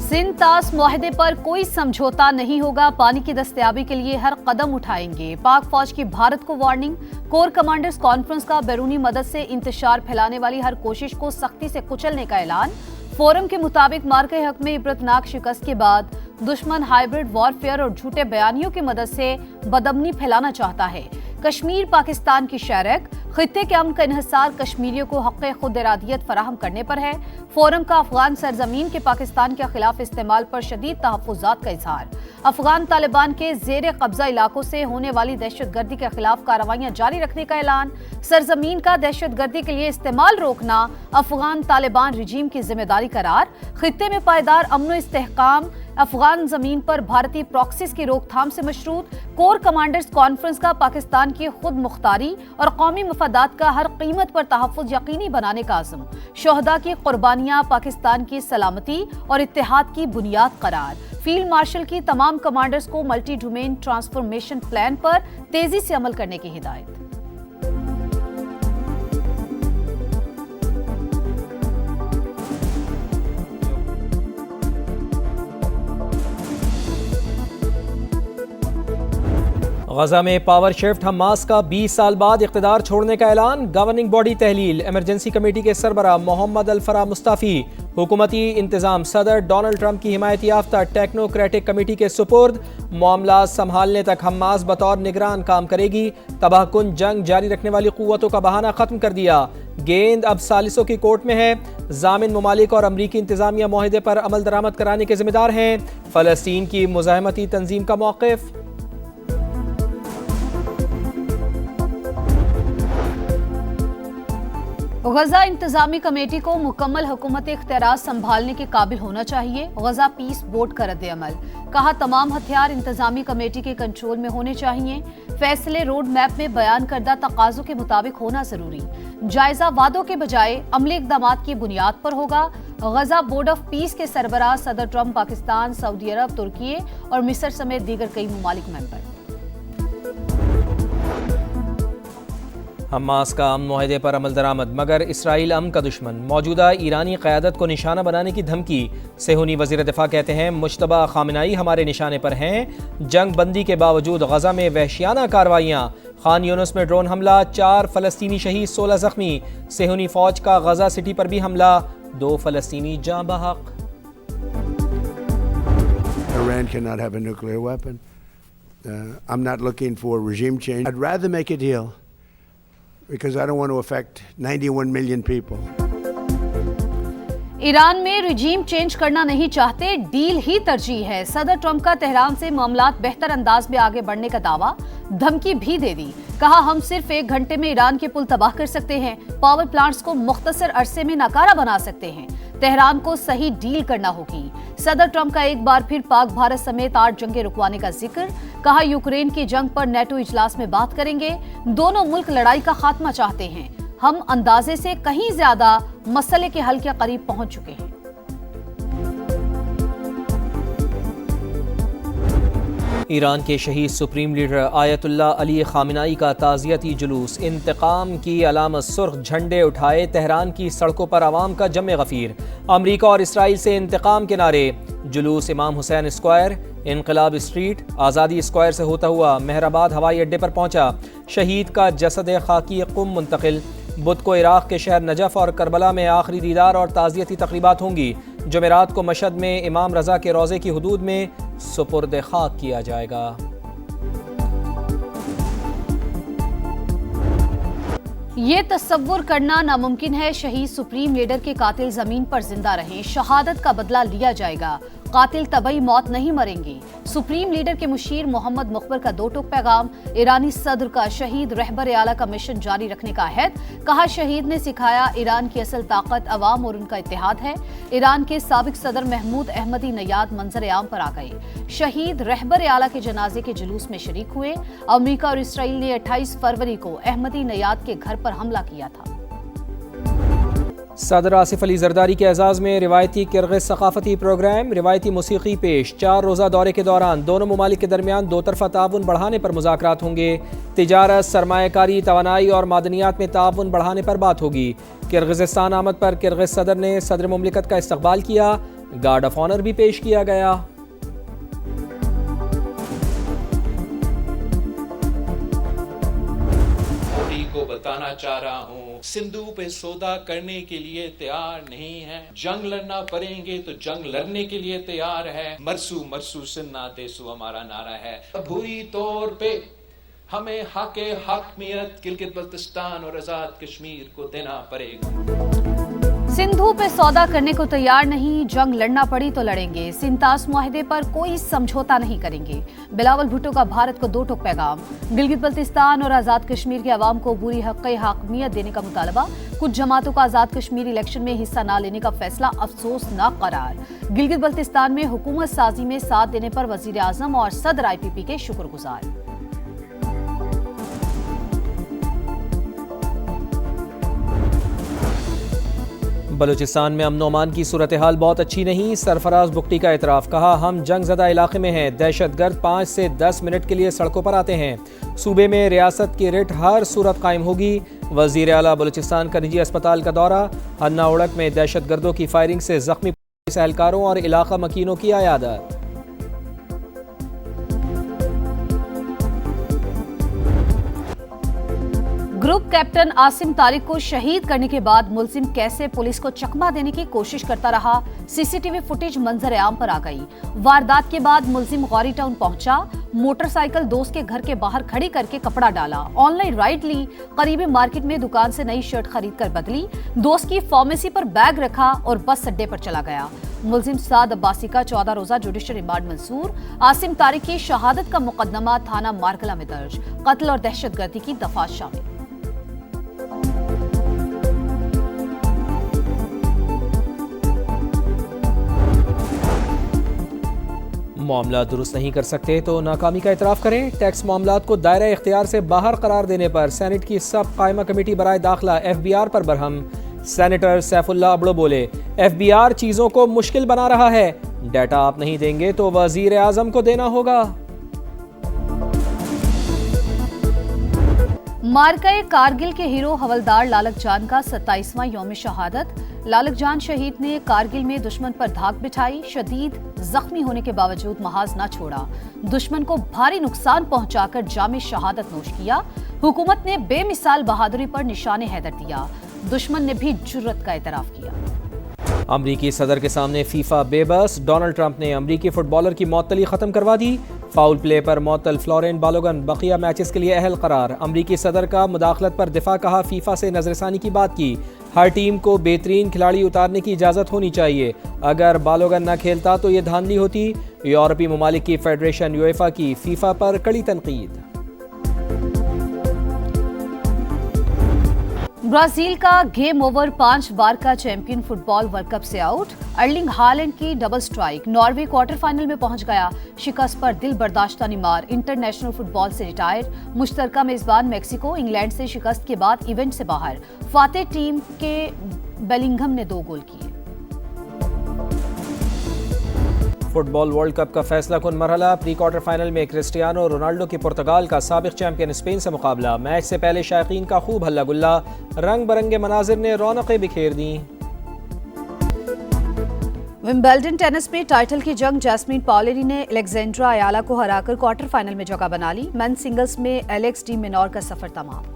सिंध तास मुआहदे पर कोई समझौता नहीं होगा, पानी की दस्तयाबी के लिए हर कदम उठाएंगे। पाक फौज की भारत को वार्निंग, कोर कमांडर्स कॉन्फ्रेंस का बैरूनी मदद से इंतशार फैलाने वाली हर कोशिश को सख्ती से कुचलने का ऐलान। फोरम के मुताबिक मार्के हक में इबरतनाक शिकस्त के बाद दुश्मन हाइब्रिड वॉरफेयर और झूठे बयानियों की मदद से बदअमनी फैलाना चाहता है। कश्मीर पाकिस्तान की शरक, खित्ते के अमन का इन्हिसार कश्मीरियों को हक़ खुद इरादियत फराहम करने पर है। फोरम का अफगान सरजमीन के पाकिस्तान के खिलाफ इस्तेमाल पर शदीद तहफ़्फ़ुज़ात का इजहार। अफगान तालिबान के ज़ेर कब्जा इलाकों से होने वाली दहशतगर्दी के खिलाफ कार्रवाइयाँ जारी रखने का ऐलान। सरजमीन का दहशतगर्दी के लिए इस्तेमाल रोकना अफगान तालिबान रजीम की जिम्मेदारी करार। खित्ते में पायदार अमन व इस्तेहकाम अफगान जमीन पर भारतीय प्रॉक्सीज की रोकथाम से मशरूत। कोर कमांडर्स कॉन्फ्रेंस का पाकिस्तान की खुद मुख्तारी और कौमी मफादात का हर कीमत पर तहफ़्फ़ुज़ यकीनी बनाने का आज़म। शोहदा की कुर्बानियां पाकिस्तान की सलामती और इत्तेहाद की बुनियाद करार। फील्ड मार्शल की तमाम कमांडर्स को मल्टी डोमेन ट्रांसफॉर्मेशन प्लान पर तेजी से अमल करने की हिदायत। गजा में पावर शिफ्ट, हमास का 20 साल बाद इक़्तिदार छोड़ने का ऐलान। गवर्निंग बॉडी तहलील, इमरजेंसी कमेटी के सरबराह मोहम्मद अल-फराह मुस्ताफ़ी। हुकूमती इंतज़ाम सदर डोनाल्ड ट्रंप की हिमायत याफ्ता टेक्नोक्रेटिक कमेटी के सुपुर्द। मामला संभालने तक हमास बतौर निगरान काम करेगी। तबाहकुन जंग जारी रखने वाली क़ुव्वतों का बहाना ख़त्म कर दिया। गेंद अब सालिसों की कोर्ट में है। ज़ामिन ममालिक और अमरीकी इंतज़ामिया मुआहदे पर अमल दरामद कराने के ज़िम्मेदार हैं। फ़लस्तीन की मुज़ाहमती तंजीम का मौक़िफ़। गजा इंतजामी कमेटी को मुकम्मल हुकूमत इख्तियार संभालने के काबिल होना चाहिए। गजा पीस बोर्ड का रद्द अमल, कहा तमाम हथियार इंतजामी कमेटी के कंट्रोल में होने चाहिए। फैसले रोड मैप में बयान करदा तकाज़ों के मुताबिक होना जरूरी। जायजा वादों के बजाय अमली इक़दामात की बुनियाद पर होगा। गजा बोर्ड ऑफ पीस के सरबराह सदर ट्रंप पाकिस्तान, सऊदी अरब, तुर्की और मिस्र समेत दीगर कई ममालिक मेंबर। हमास का अमन मुआहदे पर अमल दरामद, मगर इसराइल अमन का दुश्मन। मौजूदा ईरानी क़यादत को निशाना बनाने की धमकी। सेहूनी वज़ीर दिफ़ा कहते हैं मुश्तबा ख़ामेनेई हमारे निशाने पर हैं। जंग बंदी के बावजूद गजा में वहशियाना कार्रवाइयाँ। खान यूनुस में ड्रोन हमला, 4 फ़लस्तीनी शहीद, 16 ज़ख्मी। सेहूनी फ़ौज का गजा सिटी पर भी हमला, 2 फ़लस्तीनी जाँ बहक। Iran cannot have a nuclear weapon. I'm not looking for regime change. I'd rather make a deal because I don't want to affect 91 million people. Iran में रिजीम चेंज करना नहीं चाहते, डील ही तरजीह है। सदर ट्रंप का तेहरान से मामलात बेहतर अंदाज में आगे बढ़ने का दावा, धमकी भी दे दी। कहा हम सिर्फ 1 घंटे में ईरान के पुल तबाह कर सकते हैं, पावर प्लांट्स को मुख्तसर अरसे में नाकारा बना सकते हैं। तेहरान को सही डील करना होगी। सदर ट्रंप का एक बार फिर पाक भारत समेत 8 जंगें रुकवाने का जिक्र। कहा यूक्रेन की जंग पर नेटो इजलास में बात करेंगे। दोनों मुल्क लड़ाई का खात्मा चाहते हैं। हम अंदाजे से कहीं ज्यादा मसले के हल के करीब पहुंच चुके हैं। ईरान के शहीद supreme leader Ayatollah Ali Khamenei का ताज़ियती जुलूस। इंतकाम की अलामत सुर्ख झंडे उठाए तेहरान की सड़कों पर आवाम का जम गफ़ीर। अमरीका और इसराइल से इंतकाम के नारे। जुलूस इमाम हुसैन स्क्वायर, इनकलाब स्ट्रीट, आज़ादी स्क्वायर से होता हुआ मेहराबाद हवाई अड्डे पर पहुंचा। शहीद का जसद खाकी कुम मुंतकिल। बुध को इराक़ के शहर नजफ़ और करबला में आखिरी दीदार और ताज़ियती तक़रीबात होंगी। जुमेरात को मशहद में इमाम रज़ा के रोज़े की हुदूद में सुपुर्द खाक किया जाएगा। ये तस्वुर करना नामुमकिन है, शहीद सुप्रीम लीडर के कातिल जमीन पर जिंदा रहें, शहादत का बदला लिया जाएगा, कातिल तबई मौत नहीं मरेंगे। सुप्रीम लीडर के मुशीर मोहम्मद मुखबर का 2 टूक पैगाम। ईरानी सदर का शहीद रहबर आला का मिशन जारी रखने का अहद। कहा शहीद ने सिखाया ईरान की असल ताकत अवाम और उनका इत्तेहाद है। ईरान के साबिक सदर महमूद अहमदी नयाद मंजर आम पर आ गए। शहीद रहबर आला के जनाजे के जुलूस में शरीक हुए। अमेरिका और इसराइल ने 28 फरवरी को अहमदी नयाद के घर पर हमला किया था। صدر آصف علی زرداری کے اعزاز میں روایتی کرغز ثقافتی پروگرام، روایتی موسیقی پیش۔ 4 روزہ دورے کے دوران دونوں ممالک کے درمیان 2 طرفہ تعاون بڑھانے پر مذاکرات ہوں گے۔ تجارت، سرمایہ کاری، توانائی اور معدنیات میں تعاون بڑھانے پر بات ہوگی۔ کرغزستان آمد پر کرغز صدر نے صدر مملکت کا استقبال کیا، گارڈ آف آنر بھی پیش کیا گیا۔ کو بتانا چاہ رہا ہوں، سندھو پہ سودا کرنے کے لیے تیار نہیں ہے، جنگ لڑنا پڑیں گے تو جنگ لڑنے کے لیے تیار ہے۔ مرسو مرسو سننا دیسو ہمارا نعرہ ہے۔ بھوری طور پہ ہمیں حق حاکمیت گلگت بلتستان اور آزاد کشمیر کو دینا پڑے گا۔ سندھو پہ سودا کرنے کو تیار نہیں، جنگ لڑنا پڑی تو لڑیں گے، سنتاس معاہدے پر کوئی سمجھوتا نہیں کریں گے۔ بلاول بھٹو کا بھارت کو 2 ٹوک پیغام، گلگت بلتستان اور آزاد کشمیر کے عوام کو پوری حق حاکمیت دینے کا مطالبہ، کچھ جماعتوں کا آزاد کشمیر الیکشن میں حصہ نہ لینے کا فیصلہ افسوسناک قرار۔ گلگت بلتستان میں حکومت سازی میں ساتھ دینے پر وزیر اعظم اور صدر IPP کے شکر گزار۔ بلوچستان میں امن و امان کی صورتحال بہت اچھی نہیں، سرفراز بگٹی کا اعتراف، کہا ہم جنگ زدہ علاقے میں ہیں، دہشت گرد 5 سے 10 منٹ کے لیے سڑکوں پر آتے ہیں، صوبے میں ریاست کی رٹ ہر صورت قائم ہوگی۔ وزیر اعلیٰ بلوچستان کا نجی اسپتال کا دورہ، ہنا اڑک میں دہشت گردوں کی فائرنگ سے زخمی پولیس اہلکاروں اور علاقہ مکینوں کی عیادت۔ گروپ کیپٹن عاصم طارق کو شہید کرنے کے بعد ملزم کیسے پولیس کو چکمہ دینے کی کوشش کرتا رہا، CCTV فوٹیج منظر عام پر آ گئی۔ واردات کے بعد ملزم غوری ٹاؤن پہنچا، موٹر سائیکل دوست کے گھر کے باہر کھڑی کر کے کپڑا ڈالا، آن لائن رائڈ لی، قریبی مارکیٹ میں دکان سے نئی شرٹ خرید کر بدلی، دوست کی فارمیسی پر بیگ رکھا اور بس اڈے پر چلا گیا۔ ملزم سعد عباسی کا 14 روزہ جوڈیشل ریمانڈ منظور۔ عاصم طارق کی شہادت کا مقدمہ تھانہ مارکلا میں درج، قتل اور دہشت گردی کی دفعات شامل۔ معاملہ درست نہیں کر سکتے تو ناکامی کا اعتراف کریں، ٹیکس معاملات کو دائرہ اختیار سے باہر قرار دینے پر سینٹ کی سب قائمہ کمیٹی برائے داخلہ FBR پر برہم، سینیٹر سیف اللہ ابڑو بولے FBR چیزوں کو مشکل بنا رہا ہے، ڈیٹا آپ نہیں دیں گے تو وزیر اعظم کو دینا ہوگا۔ مارکہ کارگل کے ہیرو حولدار لالک جان کا 27واں یوم شہادت۔ لالک جان شہید نے کارگل میں دشمن پر دھاک بٹھائی، شدید زخمی ہونے کے باوجود محاذ نہ چھوڑا، دشمن کو بھاری نقصان پہنچا کر جام شہادت نوش کیا۔ حکومت نے بے مثال بہادری پر نشان حیدر دیا، دشمن نے بھی جرت کا اعتراف کیا۔ امریکی صدر کے سامنے فیفا بے بس، ڈونلڈ ٹرمپ نے امریکی فٹ بالر کی معطلی ختم کروا دی، فاؤل پلے پر معطل فلورین بالوگن بقیہ میچز کے لیے اہل قرار۔ امریکی صدر کا مداخلت پر دفاع، کہا فیفا سے نظر ثانی کی بات کی، ہر ٹیم کو بہترین کھلاڑی اتارنے کی اجازت ہونی چاہیے، اگر بالوگن نہ کھیلتا تو یہ دھاندلی ہوتی۔ یورپی ممالک کی فیڈریشن یویفا کی فیفا پر کڑی تنقید۔ برازیل کا گیم اوور، 5 بار کا چیمپئن فٹ بال ورلڈ کپ سے آؤٹ۔ ارلنگ ہالینڈ کی double strike, Norway quarter final میں پہنچ گیا، شکست پر دل برداشتہ نیمار انٹرنیشنل فٹ بال سے ریٹائرڈ۔ مشترکہ میزبان میکسیکو انگلینڈ سے شکست کے بعد ایونٹ سے باہر، فاتح ٹیم کے بیلنگھم نے 2 گول کیے۔ فٹ بال ورلڈ کپ کا فیصلہ کن مرحلہ، پری کوارٹر فائنل میں کرسٹیانو رونالڈو کی پرتگال کا سابق چیمپئن اسپین سے مقابلہ، میچ سے پہلے شائقین کا خوب ہلہ گلا، رنگ برنگے مناظر نے رونقیں بکھیر دیں۔ ومبلڈن ٹینس میں ٹائٹل کی جنگ، جیسمین پاولیری نے الیگزینڈرا ایالا کو ہرا کر کوارٹر فائنل میں جگہ بنا لی، مین سنگلز میں ایلیکس ڈی مینور کا سفر تمام۔